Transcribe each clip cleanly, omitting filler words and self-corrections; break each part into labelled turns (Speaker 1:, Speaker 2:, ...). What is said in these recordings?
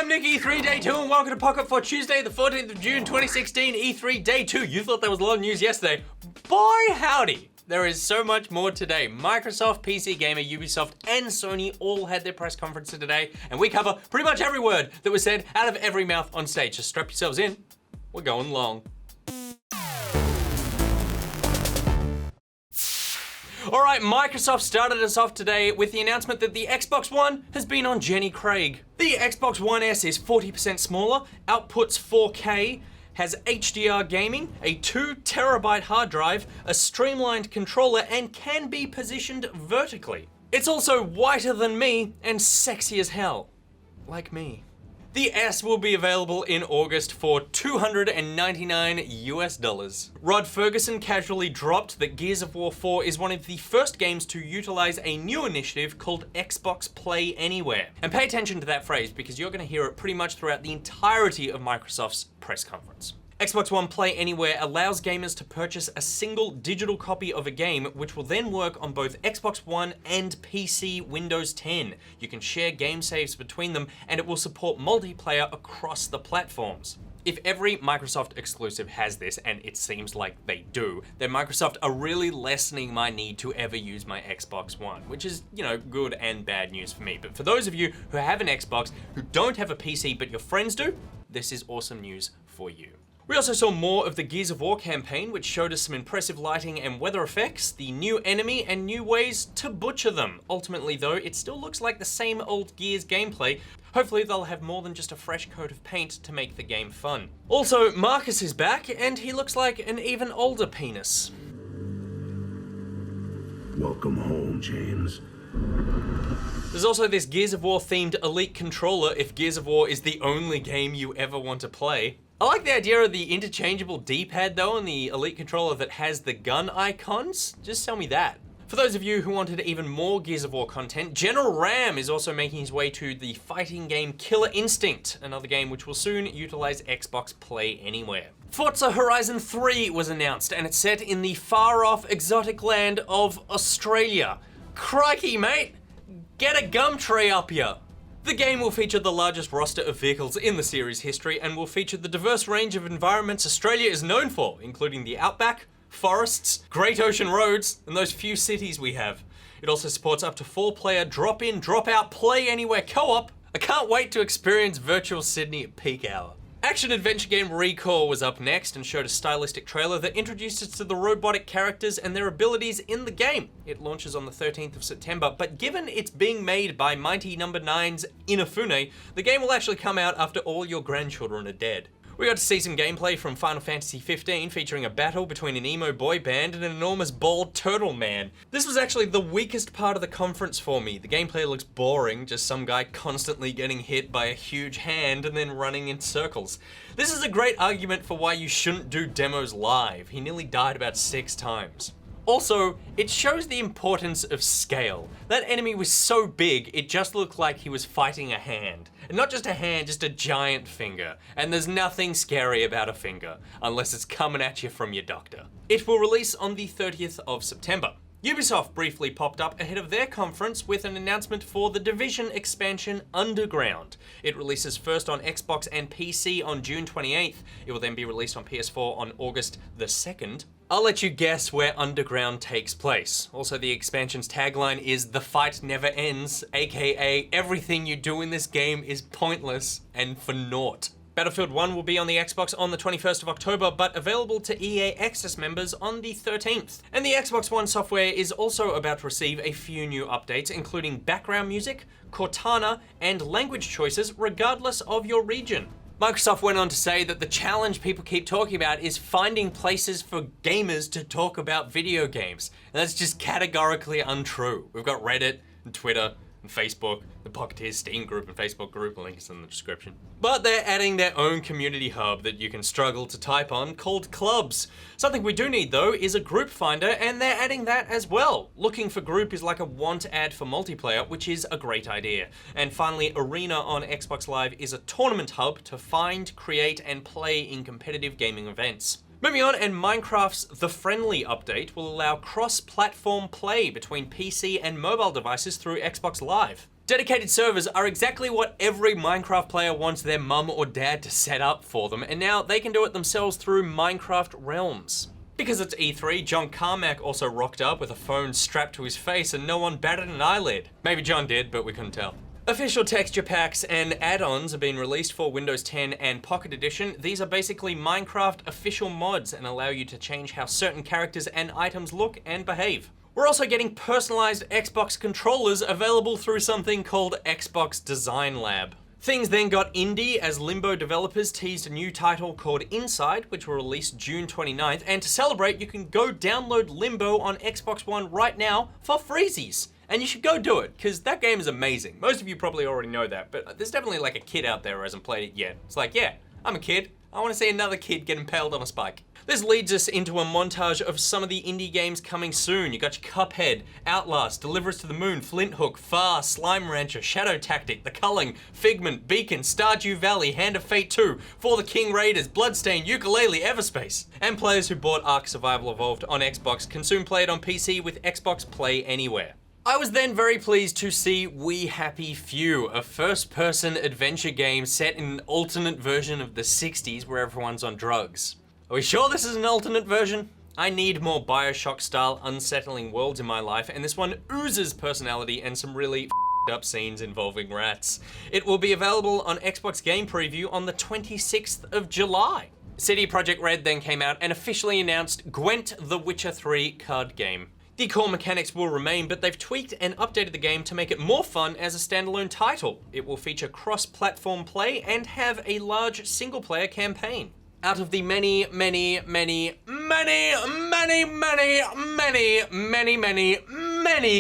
Speaker 1: Nick, E3 Day 2, and welcome to Pocket for Tuesday, the 14th of June, 2016, E3 Day 2. You thought there was a lot of news yesterday. Boy, howdy. There is so much more today. Microsoft, PC Gamer, Ubisoft, and Sony all had their press conferences today, and we cover pretty much every word that was said out of every mouth on stage. So strap yourselves in. We're going long. All right, Microsoft started us off today with the announcement that the Xbox One has been on Jenny Craig. The Xbox One S is 40% smaller, outputs 4K, has HDR gaming, a 2 terabyte hard drive, a streamlined controller, and can be positioned vertically. It's also whiter than me and sexy as hell. Like me. The S will be available in August for $299 US. Rod Ferguson casually dropped that Gears of War 4 is one of the first games to utilize a new initiative called Xbox Play Anywhere. And pay attention to that phrase because you're going to hear it pretty much throughout the entirety of Microsoft's press conference. Xbox One Play Anywhere allows gamers to purchase a single digital copy of a game, which will then work on both Xbox One and PC Windows 10. You can share game saves between them, and it will support multiplayer across the platforms. If every Microsoft exclusive has this, and it seems like they do, then Microsoft are really lessening my need to ever use my Xbox One, which is, good and bad news for me. But for those of you who have an Xbox, who don't have a PC but your friends do, this is awesome news for you. We also saw more of the Gears of War campaign, which showed us some impressive lighting and weather effects, the new enemy, and new ways to butcher them. Ultimately though, it still looks like the same old Gears gameplay. Hopefully they'll have more than just a fresh coat of paint to make the game fun. Also, Marcus is back, and he looks like an even older penis.
Speaker 2: Welcome home, James.
Speaker 1: There's also this Gears of War themed Elite controller if Gears of War is the only game you ever want to play. I like the idea of the interchangeable D-pad though on the Elite controller that has the gun icons. Just tell me that. For those of you who wanted even more Gears of War content, General Ram is also making his way to the fighting game Killer Instinct, another game which will soon utilize Xbox Play Anywhere. Forza Horizon 3 was announced, and it's set in the far-off exotic land of Australia. Crikey, mate! Get a gum tree up ya! The game will feature the largest roster of vehicles in the series history and will feature the diverse range of environments Australia is known for, including the outback, forests, great ocean roads, and those few cities we have. It also supports up to 4-player drop-in, drop-out, play anywhere co-op. I can't wait to experience virtual Sydney at peak hour. Action-adventure game Recore was up next and showed a stylistic trailer that introduced us to the robotic characters and their abilities in the game. It launches on the 13th of September, but given it's being made by Mighty No. 9's Inafune, the game will actually come out after all your grandchildren are dead. We got to see some gameplay from Final Fantasy 15 featuring a battle between an emo boy band and an enormous bald turtle man. This was actually the weakest part of the conference for me. The gameplay looks boring, just some guy constantly getting hit by a huge hand and then running in circles. This is a great argument for why you shouldn't do demos live. He nearly died about 6 times. Also, it shows the importance of scale. That enemy was so big, it just looked like he was fighting a hand. And not just a hand, just a giant finger. And there's nothing scary about a finger, unless it's coming at you from your doctor. It will release on the 30th of September. Ubisoft briefly popped up ahead of their conference with an announcement for the Division expansion Underground. It releases first on Xbox and PC on June 28th. It will then be released on PS4 on August the 2nd. I'll let you guess where Underground takes place. Also, the expansion's tagline is "The fight never ends," aka everything you do in this game is pointless and for naught. Battlefield 1 will be on the Xbox on the 21st of October, but available to EA Access members on the 13th. And the Xbox One software is also about to receive a few new updates, including background music, Cortana, and language choices regardless of your region. Microsoft went on to say that the challenge people keep talking about is finding places for gamers to talk about video games. And that's just categorically untrue. We've got Reddit and Twitter and Facebook, the Pocketeers Steam group and Facebook group, link is in the description. But they're adding their own community hub that you can struggle to type on called Clubs. Something we do need though is a group finder, and they're adding that as well. Looking for group is like a want ad for multiplayer, which is a great idea. And finally, Arena on Xbox Live is a tournament hub to find, create, and play in competitive gaming events. Moving on, and Minecraft's The Friendly update will allow cross-platform play between PC and mobile devices through Xbox Live. Dedicated servers are exactly what every Minecraft player wants their mum or dad to set up for them, and now they can do it themselves through Minecraft Realms. Because it's E3, John Carmack also rocked up with a phone strapped to his face and no one batted an eyelid. Maybe John did, but we couldn't tell. Official texture packs and add-ons have been released for Windows 10 and Pocket Edition. These are basically Minecraft official mods and allow you to change how certain characters and items look and behave. We're also getting personalized Xbox controllers available through something called Xbox Design Lab. Things then got indie as Limbo developers teased a new title called Inside, which will release June 29th, and to celebrate, you can go download Limbo on Xbox One right now for freezies. And you should go do it, because that game is amazing. Most of you probably already know that, but there's definitely like a kid out there who hasn't played it yet. It's like, yeah, I'm a kid. I want to see another kid get impaled on a spike. This leads us into a montage of some of the indie games coming soon. You got your Cuphead, Outlast, Deliver Us to the Moon, Flint Hook, Far, Slime Rancher, Shadow Tactic, The Culling, Figment, Beacon, Stardew Valley, Hand of Fate 2, For the King Raiders, Bloodstain, Yooka-Laylee, Everspace. And players who bought Ark Survival Evolved on Xbox can soon play it on PC with Xbox Play Anywhere. I was then very pleased to see We Happy Few, a first-person adventure game set in an alternate version of the 60s where everyone's on drugs. Are we sure this is an alternate version? I need more Bioshock-style unsettling worlds in my life, and this one oozes personality and some really up scenes involving rats. It will be available on Xbox Game Preview on the 26th of July. CD Projekt Red then came out and officially announced Gwent the Witcher 3 card game. The core mechanics will remain, but they've tweaked and updated the game to make it more fun as a standalone title. It will feature cross-platform play and have a large single-player campaign. Out of the many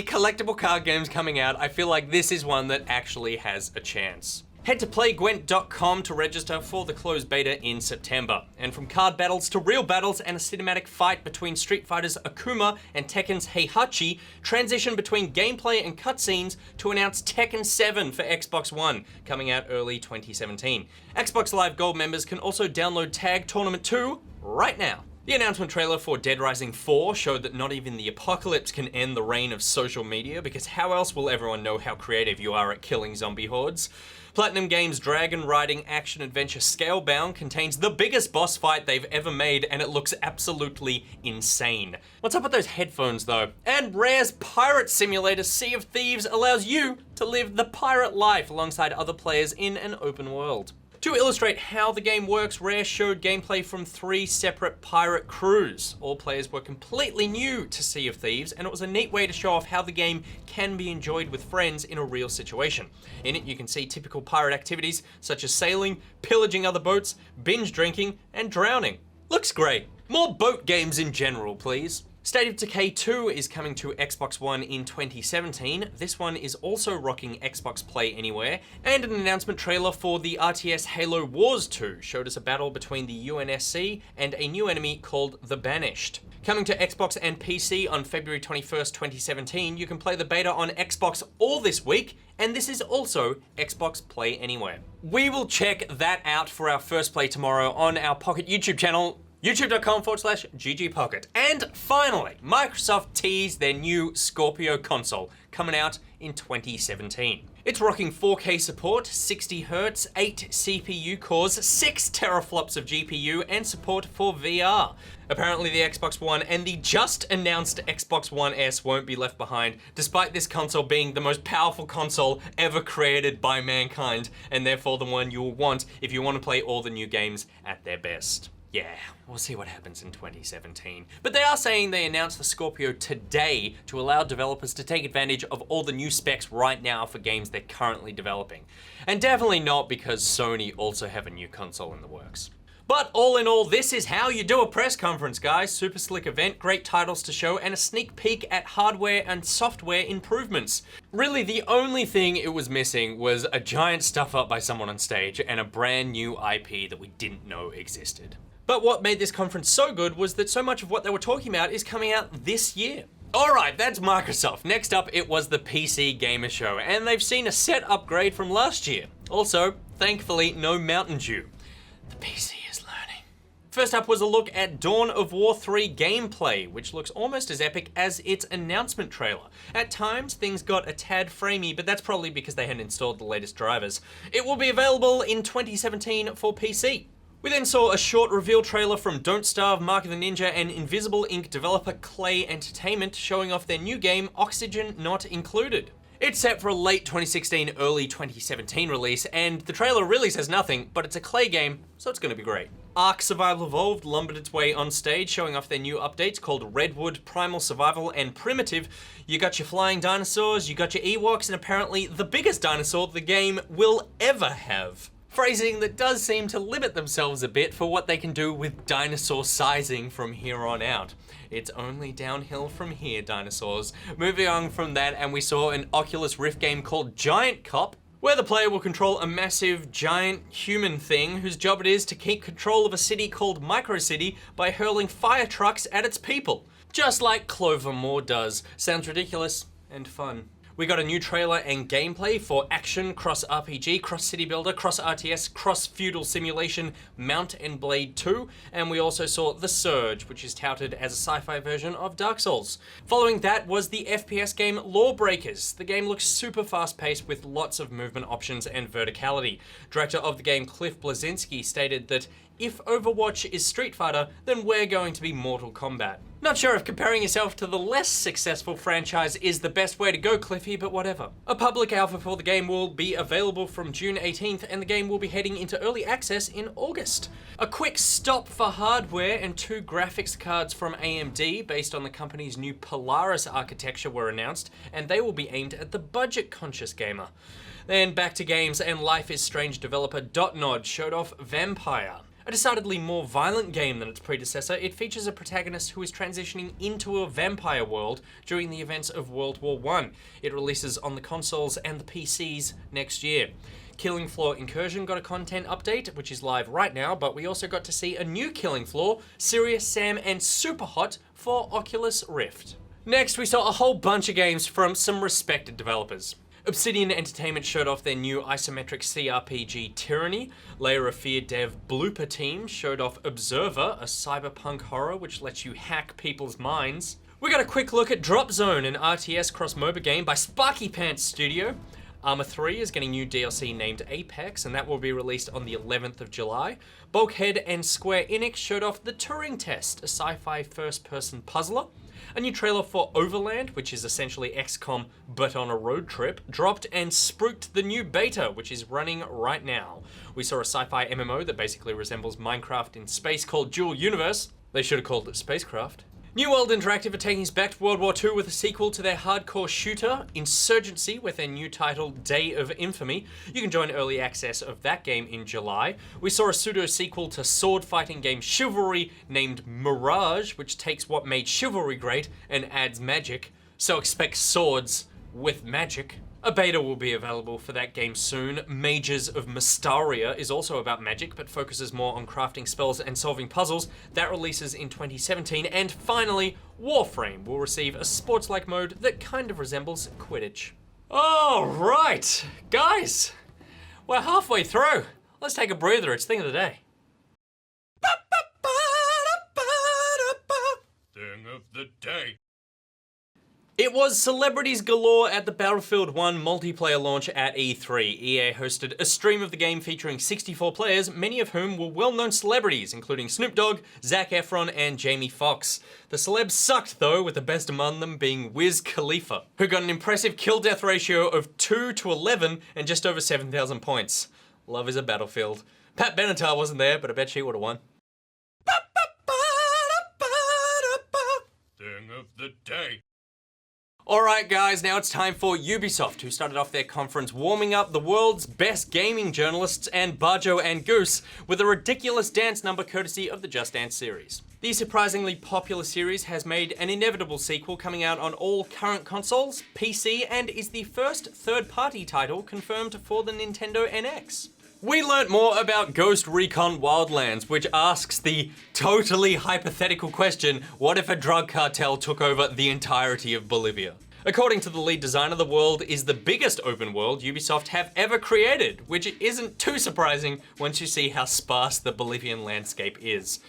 Speaker 1: collectible card games coming out, I feel like this is one that actually has a chance. Head to playgwent.com to register for the closed beta in September. And from card battles to real battles and a cinematic fight between Street Fighter's Akuma and Tekken's Heihachi, transition between gameplay and cutscenes to announce Tekken 7 for Xbox One, coming out early 2017. Xbox Live Gold members can also download Tag Tournament 2 right now. The announcement trailer for Dead Rising 4 showed that not even the apocalypse can end the reign of social media, because how else will everyone know how creative you are at killing zombie hordes? Platinum Games' dragon riding action adventure Scalebound contains the biggest boss fight they've ever made, and it looks absolutely insane. What's up with those headphones though? And Rare's pirate simulator Sea of Thieves allows you to live the pirate life alongside other players in an open world. To illustrate how the game works, Rare showed gameplay from 3 separate pirate crews. All players were completely new to Sea of Thieves, and it was a neat way to show off how the game can be enjoyed with friends in a real situation. In it, you can see typical pirate activities such as sailing, pillaging other boats, binge drinking, and drowning. Looks great. More boat games in general, please. State of Decay 2 is coming to Xbox One in 2017. This one is also rocking Xbox Play Anywhere, and an announcement trailer for the RTS Halo Wars 2 showed us a battle between the UNSC and a new enemy called the Banished. Coming to Xbox and PC on February 21st, 2017, you can play the beta on Xbox all this week, and this is also Xbox Play Anywhere. We will check that out for our first play tomorrow on our Pocket YouTube channel, youtube.com/ggpocket. And finally, Microsoft teased their new Scorpio console, coming out in 2017. It's rocking 4K support, 60Hz, 8 CPU cores, 6 teraflops of GPU, and support for VR. Apparently the Xbox One and the just announced Xbox One S won't be left behind, despite this console being the most powerful console ever created by mankind, and therefore the one you'll want if you want to play all the new games at their best. Yeah, we'll see what happens in 2017. But they are saying they announced the Scorpio today to allow developers to take advantage of all the new specs right now for games they're currently developing. And definitely not because Sony also have a new console in the works. But all in all, this is how you do a press conference, guys. Super slick event, great titles to show, and a sneak peek at hardware and software improvements. Really, the only thing it was missing was a giant stuff up by someone on stage and a brand new IP that we didn't know existed. But what made this conference so good was that so much of what they were talking about is coming out this year. Alright, that's Microsoft. Next up, it was the PC Gamer Show, and they've seen a set upgrade from last year. Also, thankfully, no Mountain Dew. The PC is learning. First up was a look at Dawn of War 3 gameplay, which looks almost as epic as its announcement trailer. At times, things got a tad framey, but that's probably because they hadn't installed the latest drivers. It will be available in 2017 for PC. We then saw a short reveal trailer from Don't Starve, Mark of the Ninja, and Invisible Ink developer Clay Entertainment showing off their new game, Oxygen Not Included. It's set for a late 2016, early 2017 release, and the trailer really says nothing, but it's a Clay game, so it's gonna be great. Ark Survival Evolved lumbered its way on stage, showing off their new updates called Redwood, Primal Survival, and Primitive. You got your flying dinosaurs, you got your Ewoks, and apparently the biggest dinosaur the game will ever have. Phrasing that does seem to limit themselves a bit for what they can do with dinosaur sizing from here on out. It's only downhill from here, dinosaurs. Moving on from that, and we saw an Oculus Rift game called Giant Cop, where the player will control a massive, giant human thing whose job it is to keep control of a city called Micro City by hurling fire trucks at its people. Just like Clovermore does. Sounds ridiculous and fun. We got a new trailer and gameplay for Action, Cross RPG, Cross City Builder, Cross RTS, Cross Feudal Simulation, Mount and Blade 2, and we also saw The Surge, which is touted as a sci-fi version of Dark Souls. Following that was the FPS game Lawbreakers. The game looks super fast-paced with lots of movement options and verticality. Director of the game Cliff Bleszinski stated that if Overwatch is Street Fighter, then we're going to be Mortal Kombat. Not sure if comparing yourself to the less successful franchise is the best way to go, Cliffy, but whatever. A public alpha for the game will be available from June 18th, and the game will be heading into early access in August. A quick stop for hardware, and 2 graphics cards from AMD based on the company's new Polaris architecture were announced, and they will be aimed at the budget-conscious gamer. Then back to games, and Life is Strange developer Dotnod showed off Vampire. A decidedly more violent game than its predecessor, it features a protagonist who is transitioning into a vampire world during the events of World War I. It releases on the consoles and the PCs next year. Killing Floor Incursion got a content update, which is live right now, but we also got to see a new Killing Floor, Serious Sam, and Superhot for Oculus Rift. Next, we saw a whole bunch of games from some respected developers. Obsidian Entertainment showed off their new isometric CRPG Tyranny. Layer of Fear dev Blooper Team showed off Observer, a cyberpunk horror which lets you hack people's minds. We got a quick look at Drop Zone, an RTS cross-MOBA game by Sparky Pants Studio. Arma 3 is getting new DLC named Apex, and that will be released on the 11th of July. Bulkhead and Square Enix showed off The Turing Test, a sci-fi first-person puzzler. A new trailer for Overland, which is essentially XCOM but on a road trip, dropped, and spruiked the new beta, which is running right now. We saw a sci-fi MMO that basically resembles Minecraft in space called Dual Universe. They should have called it Spacecraft. New World Interactive are taking us back to World War II with a sequel to their hardcore shooter, Insurgency, with their new title, Day of Infamy. You can join early access of that game in July. We saw a pseudo-sequel to sword-fighting game Chivalry named Mirage, which takes what made Chivalry great and adds magic. So expect swords with magic. A beta will be available for that game soon. Mages of Mystaria is also about magic, but focuses more on crafting spells and solving puzzles. That releases in 2017. And finally, Warframe will receive a sports-like mode that kind of resembles Quidditch. All right, guys, we're halfway through. Let's take a breather. It's Thing of the Day.
Speaker 2: Thing of the day.
Speaker 1: It was celebrities galore at the Battlefield 1 multiplayer launch at E3. EA hosted a stream of the game featuring 64 players, many of whom were well-known celebrities, including Snoop Dogg, Zac Efron, and Jamie Foxx. The celebs sucked though, with the best among them being Wiz Khalifa, who got an impressive kill-death ratio of 2 to 11 and just over 7,000 points. Love is a battlefield. Pat Benatar wasn't there, but I bet she would've won.
Speaker 2: Thing of the day.
Speaker 1: Alright guys, now it's time for Ubisoft, who started off their conference warming up the world's best gaming journalists and Bajo and Goose with a ridiculous dance number courtesy of the Just Dance series. The surprisingly popular series has made an inevitable sequel coming out on all current consoles, PC, and is the first third-party title confirmed for the Nintendo NX. We learnt more about Ghost Recon Wildlands, which asks the totally hypothetical question, what if a drug cartel took over the entirety of Bolivia? According to the lead designer, the world is the biggest open world Ubisoft have ever created, which isn't too surprising once you see how sparse the Bolivian landscape is.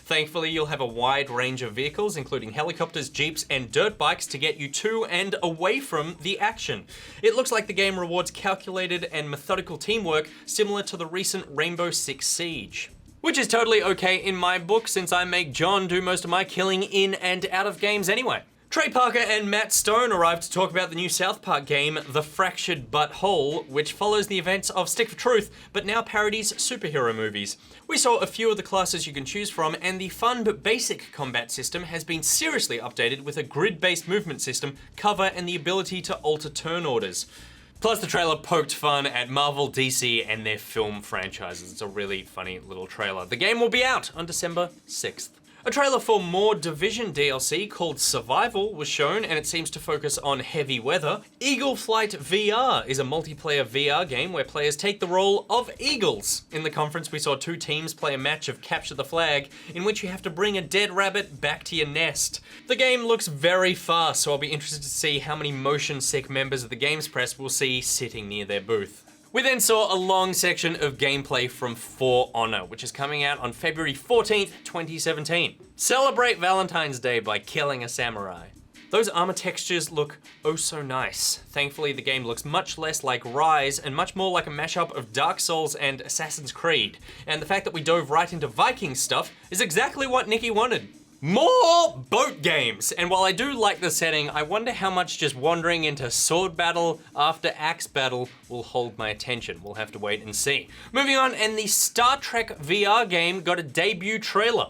Speaker 1: Thankfully, you'll have a wide range of vehicles, including helicopters, jeeps, and dirt bikes to get you to and away from the action. It looks like the game rewards calculated and methodical teamwork, similar to the recent Rainbow Six Siege. Which is totally okay in my book, since I make John do most of my killing in and out of games anyway. Trey Parker and Matt Stone arrived to talk about the new South Park game, The Fractured But Whole, which follows the events of Stick for Truth, but now parodies superhero movies. We saw a few of the classes you can choose from, and the fun but basic combat system has been seriously updated with a grid-based movement system, cover, and the ability to alter turn orders. Plus, the trailer poked fun at Marvel, DC, and their film franchises. It's a really funny little trailer. The game will be out on December 6th. A trailer for more Division DLC called Survival was shown, and it seems to focus on heavy weather. Eagle Flight VR is a multiplayer VR game where players take the role of eagles. In the conference, we saw two teams play a match of Capture the Flag, in which you have to bring a dead rabbit back to your nest. The game looks very fast, so I'll be interested to see how many motion-sick members of the games press we'll see sitting near their booth. We then saw a long section of gameplay from For Honor, which is coming out on February 14th, 2017. Celebrate Valentine's Day by killing a samurai. Those armor textures look oh so nice. Thankfully, the game looks much less like Rise and much more like a mashup of Dark Souls and Assassin's Creed. And the fact that we dove right into Viking stuff is exactly what Nikki wanted. More boat games! And while I do like the setting, I wonder how much just wandering into sword battle after axe battle will hold my attention. We'll have to wait and see. Moving on, and the Star Trek VR game got a debut trailer.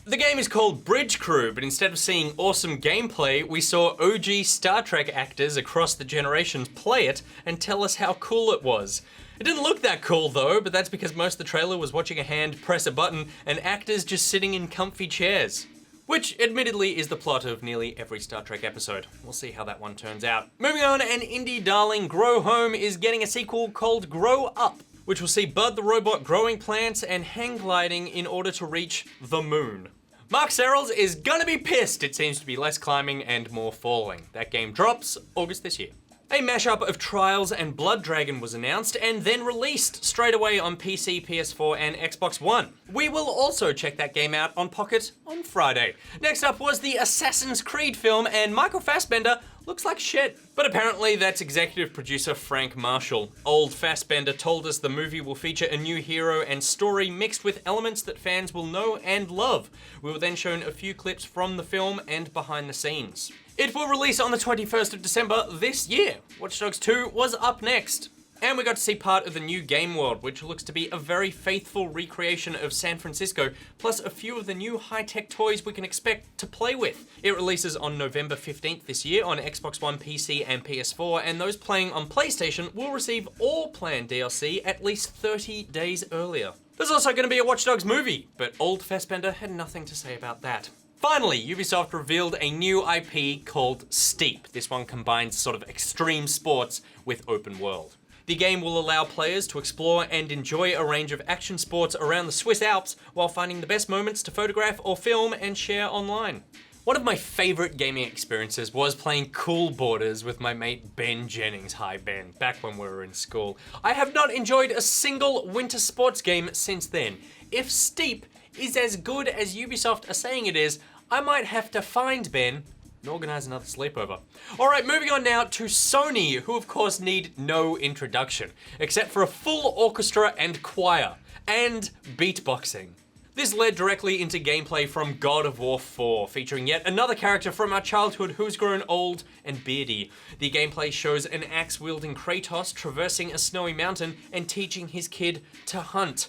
Speaker 1: The game is called Bridge Crew, but instead of seeing awesome gameplay, we saw OG Star Trek actors across the generations play it and tell us how cool it was. It didn't look that cool though, but that's because most of the trailer was watching a hand press a button and actors just sitting in comfy chairs. Which, admittedly, is the plot of nearly every Star Trek episode. We'll see how that one turns out. Moving on, an indie darling, Grow Home, is getting a sequel called Grow Up, which will see Bud the robot growing plants and hang gliding in order to reach the moon. Mark Serrels is gonna be pissed. It seems to be less climbing and more falling. That game drops August this year. A mashup of Trials and Blood Dragon was announced and then released straight away on PC, PS4, and Xbox One. We will also check that game out on Pocket on Friday. Next up was the Assassin's Creed film, and Michael Fassbender looks like shit. But apparently that's executive producer Frank Marshall. Old Fassbender told us the movie will feature a new hero and story mixed with elements that fans will know and love. We were then shown a few clips from the film and behind the scenes. It will release on the 21st of December this year. Watch Dogs 2 was up next. And we got to see part of the new game world, which looks to be a very faithful recreation of San Francisco, plus a few of the new high-tech toys we can expect to play with. It releases on November 15th this year on Xbox One, PC, and PS4, and those playing on PlayStation will receive all planned DLC at least 30 days earlier. There's also going to be a Watch Dogs movie, but old Fassbender had nothing to say about that. Finally, Ubisoft revealed a new IP called Steep. This one combines sort of extreme sports with open world. The game will allow players to explore and enjoy a range of action sports around the Swiss Alps while finding the best moments to photograph or film and share online. One of my favorite gaming experiences was playing Cool Borders with my mate Ben Jennings. Hi Ben, back when we were in school. I have not enjoyed a single winter sports game since then. If Steep is as good as Ubisoft are saying it is, I might have to find Ben and organize another sleepover. Alright, moving on now to Sony, who of course need no introduction, except for a full orchestra and choir, and beatboxing. This led directly into gameplay from God of War 4, featuring yet another character from our childhood who's grown old and beardy. The gameplay shows an axe-wielding Kratos traversing a snowy mountain and teaching his kid to hunt,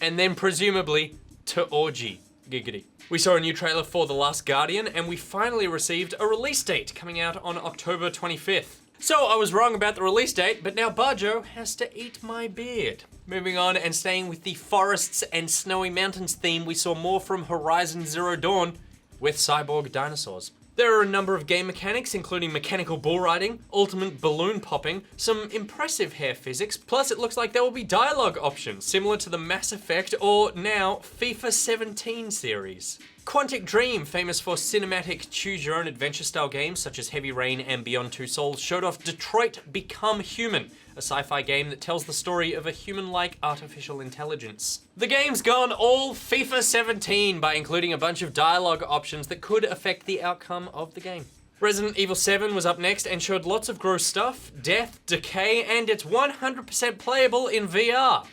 Speaker 1: and then presumably to orgy. Giggity. We saw a new trailer for The Last Guardian, and we finally received a release date coming out on October 25th. So I was wrong about the release date, but now Bajo has to eat my beard. Moving on and staying with the forests and snowy mountains theme, we saw more from Horizon Zero Dawn with cyborg dinosaurs. There are a number of game mechanics, including mechanical bull riding, ultimate balloon popping, some impressive hair physics, plus it looks like there will be dialogue options, similar to the Mass Effect or now FIFA 17 series. Quantic Dream, famous for cinematic choose-your-own-adventure style games such as Heavy Rain and Beyond Two Souls, showed off Detroit Become Human, a sci-fi game that tells the story of a human-like artificial intelligence. The game's gone all FIFA 17 by including a bunch of dialogue options that could affect the outcome of the game. Resident Evil 7 was up next and showed lots of gross stuff, death, decay, and it's 100% playable in VR.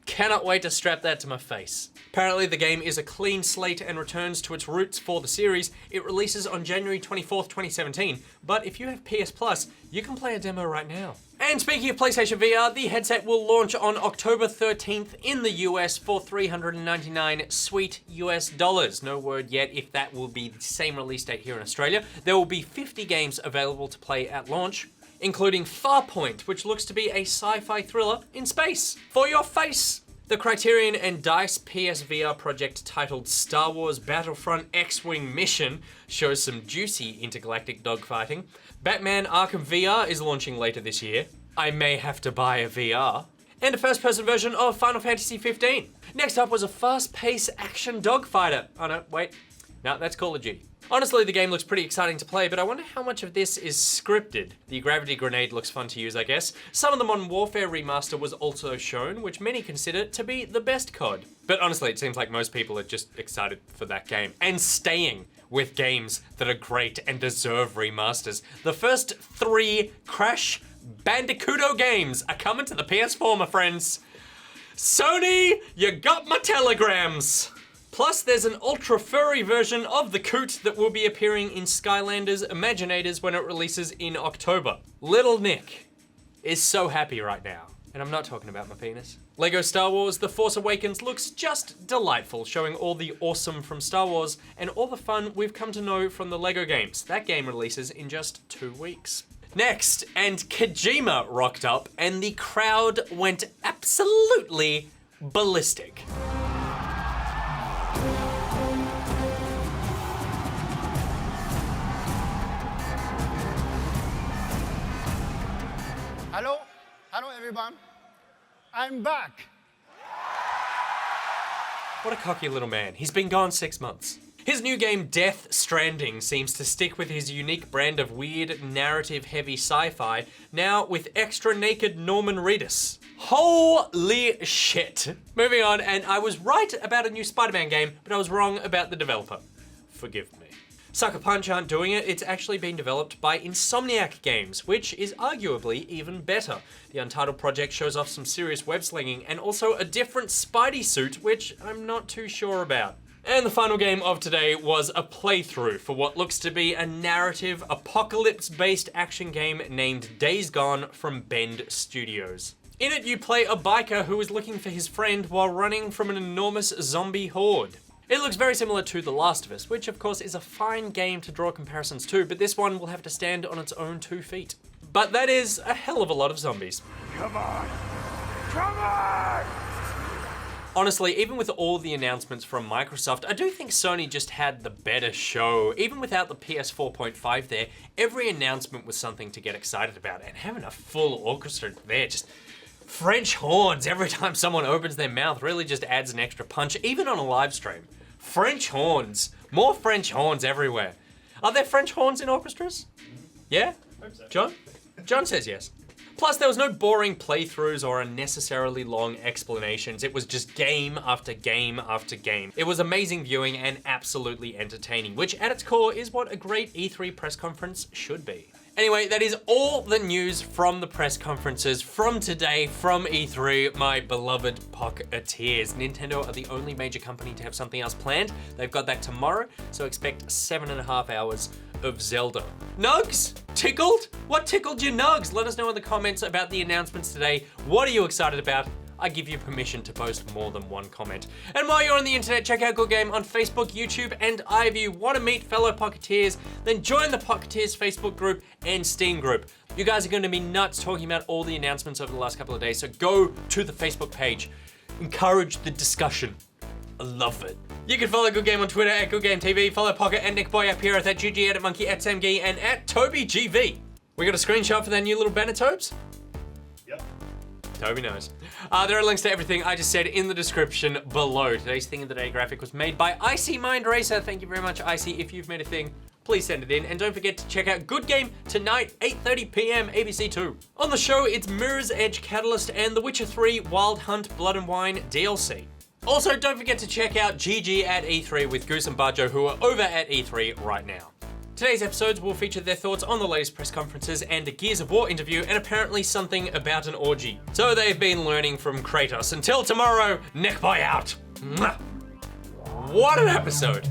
Speaker 1: Cannot wait to strap that to my face. Apparently the game is a clean slate and returns to its roots for the series. It releases on January 24th, 2017, but if you have PS Plus, you can play a demo right now. And speaking of PlayStation VR, the headset will launch on October 13th in the US for $399 sweet US dollars. No word yet if that will be the same release date here in Australia. There will be 50 games available to play at launch, including Farpoint, which looks to be a sci-fi thriller in space. For your face! The Criterion and DICE PSVR project titled Star Wars Battlefront X-Wing Mission shows some juicy intergalactic dogfighting. Batman Arkham VR is launching later this year. I may have to buy a VR. And a first-person version of Final Fantasy 15. Next up was a fast-paced action dogfighter. Oh no, wait. No, that's Call of Duty. Honestly, the game looks pretty exciting to play, but I wonder how much of this is scripted. The gravity grenade looks fun to use, I guess. Some of the Modern Warfare remaster was also shown, which many consider to be the best COD. But honestly, it seems like most people are just excited for that game. And staying with games that are great and deserve remasters. The first 3 Crash Bandicooto games are coming to the PS4, my friends. Sony, you got my telegrams. Plus, there's an ultra-furry version of the Coot that will be appearing in Skylanders Imaginators when it releases in October. Little Nick is so happy right now. And I'm not talking about my penis. Lego Star Wars The Force Awakens looks just delightful, showing all the awesome from Star Wars and all the fun we've come to know from the Lego games. That game releases in just 2 weeks. Next, and Kojima rocked up and the crowd went absolutely ballistic.
Speaker 3: Hello everyone. I'm back.
Speaker 1: What a cocky little man. He's been gone 6 months. His new game, Death Stranding, seems to stick with his unique brand of weird, narrative-heavy sci-fi, now with extra naked Norman Reedus. Holy shit. Moving on, and I was right about a new Spider-Man game, but I was wrong about the developer. Forgive me. Sucker Punch aren't doing it, it's actually been developed by Insomniac Games, which is arguably even better. The Untitled project shows off some serious web slinging and also a different Spidey suit, which I'm not too sure about. And the final game of today was a playthrough for what looks to be a narrative, apocalypse-based action game named Days Gone from Bend Studios. In it, you play a biker who is looking for his friend while running from an enormous zombie horde. It looks very similar to The Last of Us, which of course is a fine game to draw comparisons to, but this one will have to stand on its own 2 feet. But that is a hell of a lot of zombies.
Speaker 2: Come on! Come on!
Speaker 1: Honestly, even with all the announcements from Microsoft, I do think Sony just had the better show. Even without the PS4.5 there, every announcement was something to get excited about, and having a full orchestra there, just French horns every time someone opens their mouth really just adds an extra punch, even on a live stream. French horns. More French horns everywhere. Are there French horns in orchestras? Yeah?
Speaker 4: Hope so.
Speaker 1: John? John says yes. Plus, there was no boring playthroughs or unnecessarily long explanations. It was just game after game after game. It was amazing viewing and absolutely entertaining, which at its core is what a great E3 press conference should be. Anyway, that is all the news from the press conferences from today from E3, my beloved Pocketeers. Nintendo are the only major company to have something else planned. They've got that tomorrow, so expect 7.5 hours of Zelda. Nugs? Tickled? What tickled your nugs? Let us know in the comments about the announcements today. What are you excited about? I give you permission to post more than one comment. And while you're on the internet, check out Good Game on Facebook, YouTube, and if you want to meet fellow Pocketeers, then join the Pocketeers Facebook group and Steam group. You guys are going to be nuts talking about all the announcements over the last couple of days, so go to the Facebook page. Encourage the discussion. I love it. You can follow Good Game on Twitter at Good Game TV, follow Pocket and NichBoy up here at GG, at Monkey, at SamGee, and at TobyGV. We got a screenshot for that new little Banner-tobes?
Speaker 4: Yep.
Speaker 1: Toby knows. There are links to everything I just said in the description below. Today's Thing of the Day graphic was made by Icy Mind Racer. Thank you very much, Icy. If you've made a thing, please send it in. And don't forget to check out Good Game tonight, 8:30 p.m. ABC2. On the show, it's Mirror's Edge Catalyst and The Witcher 3 Wild Hunt Blood and Wine DLC. Also, don't forget to check out GG at E3 with Goose and Bajo, who are over at E3 right now. Today's episodes will feature their thoughts on the latest press conferences and a Gears of War interview, and apparently something about an orgy. So they've been learning from Kratos. Until tomorrow, NichBoy out. Mwah. What an episode!